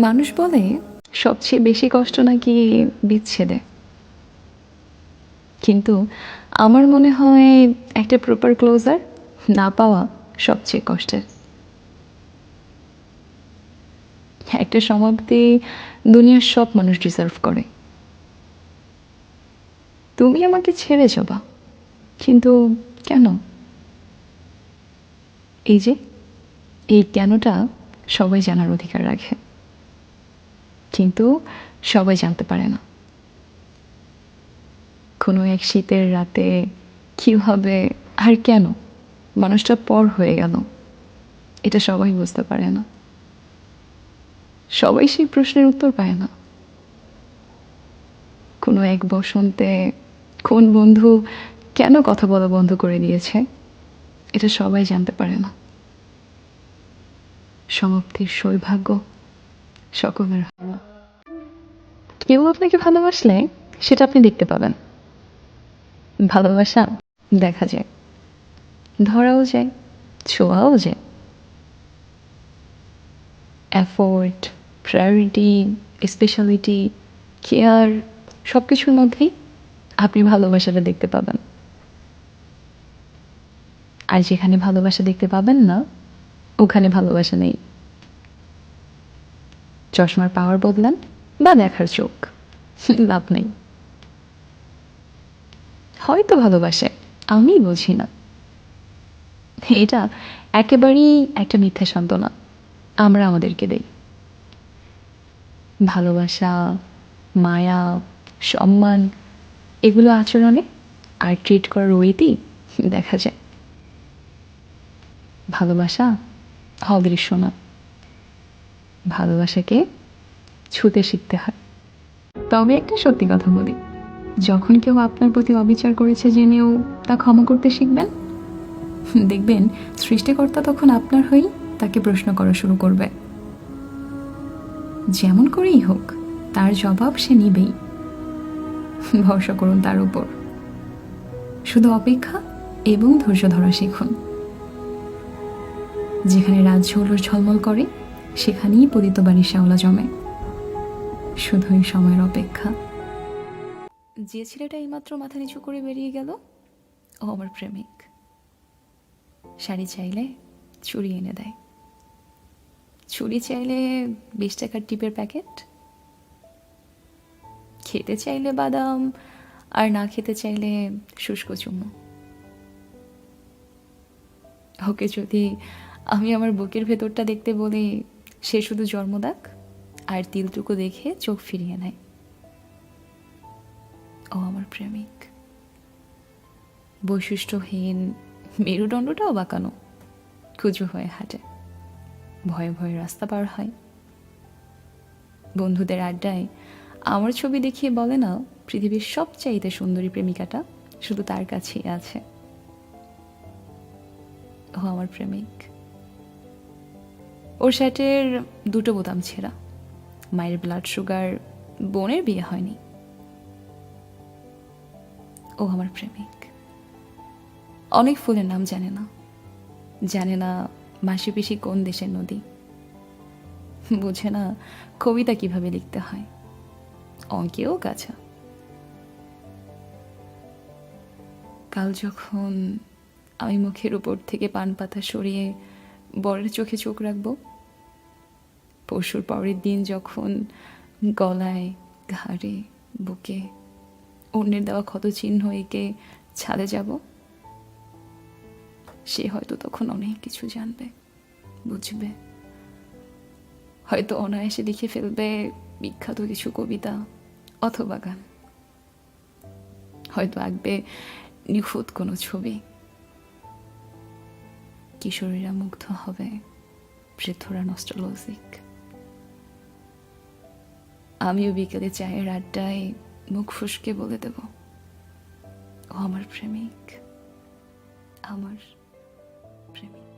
মানুষ বলে সবচেয়ে বেশি কষ্ট নাকি বিচ্ছেদে, কিন্তু আমার মনে হয় একটা প্রপার ক্লোজার না পাওয়া সবচেয়ে কষ্টের। একটা সমাপ্তি দুনিয়ার সব মানুষ ডিজার্ভ করে। তুমি আমাকে ছেড়ে যাবা, কিন্তু কেন? এই যে এই কেনটা সবাই জানার অধিকার রাখে, কিন্তু সবাই জানতে পারে না। কোনো এক শীতের রাতে কীভাবে আর কেন মানুষটা পর হয়ে গেল, এটা সবাই বুঝতে পারে না। সবাই সেই প্রশ্নের উত্তর পায় না। কোনো এক বসন্তে কোন বন্ধু কেন কথা বলা বন্ধ করে দিয়েছে, এটা সবাই জানতে পারে না। সমাপ্তির সৌভাগ্য সকলের হয় না। কেউ আপনাকে ভালোবাসলে সেটা আপনি দেখতে পাবেন। ভালোবাসা দেখা যায়, ধরাও যায়, ছোঁয়াও যায়। এফোর্ট, প্রায়োরিটি, স্পেশালিটি, কেয়ার, সব কিছুর মধ্যেই আপনি ভালোবাসাটা দেখতে পাবেন। আর যেখানে ভালোবাসা দেখতে পাবেন না, ওখানে ভালোবাসা নেই। চশমার পাওয়ার বদলান বা দেখার চোখ, লাভ নেই। হয়তো ভালোবাসে, আমি বুঝি না। এটা একেবারেই একটা মিথ্যা সান্ত্বনা আমরা আমাদেরকে দেই। ভালোবাসা, মায়া, সম্মান, এগুলো আচরণে আর ট্রিট করার ওয়েতেই দেখা যায়। ভালোবাসা অদৃশ্য না, ভালোবাসাকে ছুতে শিখতে হয়। তবে একটা সত্যি কথা বলি, যখন কেউ আপনার প্রতি অবিচার করেছে জেনেও তা ক্ষমা করতে শিখবেন, দেখবেন সৃষ্টিকর্তা তখন আপনার হয়েই তাকে প্রশ্ন করা শুরু করবে। যেমন করেই হোক তার জবাব সে নিবেই। ভরসা করুন তার উপর। শুধু অপেক্ষা এবং ধৈর্য ধরা শিখুন। যেখানে রাত ঝোলর ঝলমল করে, সেখানেই পতিত বাড়ির শ্যাওলা জমে। শুধুই সময়ের অপেক্ষা। যে ছেলেটা এইমাত্র মাথা নিচু করে বেরিয়ে গেল, ও আমার প্রেমিক। শাড়ি চাইলে চুড়ি এনে দেয়, চুড়ি চাইলে 20 টাকার টিপের প্যাকেট, খেতে চাইলে বাদাম, আর না খেতে চাইলে শুষ্ক চুমু। ওকে যদি আমি আমার বুকের ভেতরটা দেখতে বলি, সে শুধু জন্মদাগ আর তিলটুকু দেখে চোখ ফিরিয়ে নেয়। ও আমার প্রেমিক। বৈশিষ্ট্যহীন, মেরুদণ্ডটাও বাঁকানো, কুজো হয়ে হাঁটে, ভয়ে ভয়ে রাস্তা পার হয়। বন্ধুদের আড্ডায় আমার ছবি দেখিয়ে বলে না, পৃথিবীর সবচাইতে সুন্দরী প্রেমিকাটা শুধু তার কাছেই আছে। ও আমার প্রেমিক। ওর শার্টের 2টো বোতাম ছেঁড়া, মায়ের ব্লাড সুগার, বোনের বিয়ে হয়নি। ও আমার প্রেমিক। অনেক ফুলের নাম জানে না, জানে না মাসি পিসি কোন দেশের নদী, বোঝে না কবিতা কিভাবে লিখতে হয়, অঙ্কেও কাছা। কাল যখন আমি মুখের উপর থেকে পান পাতা সরিয়ে বরের চোখে চোখ রাখবো, পরশুর পরের দিন যখন গলায়, ঘাড়ে, বুকে অন্যের দেওয়া ক্ষত চিহ্ন এঁকে ছাদে যাব, সে হয়তো তখন অনেক কিছু জানবে, বুঝবে। হয়তো অনায়াসে লিখে ফেলবে বিখ্যাত কিছু কবিতা অথবা গান, হয়তো আঁকবে নিখুঁত কোনো ছবি। কিশোরীরা মুগ্ধ হবে, বৃদ্ধরা নস্টালজিক। আমিও বিকেলে চায়ের আড্ডায় মুখ ফুসকে বলে দেব, ও আমার প্রেমিক, আমার প্রেমিক।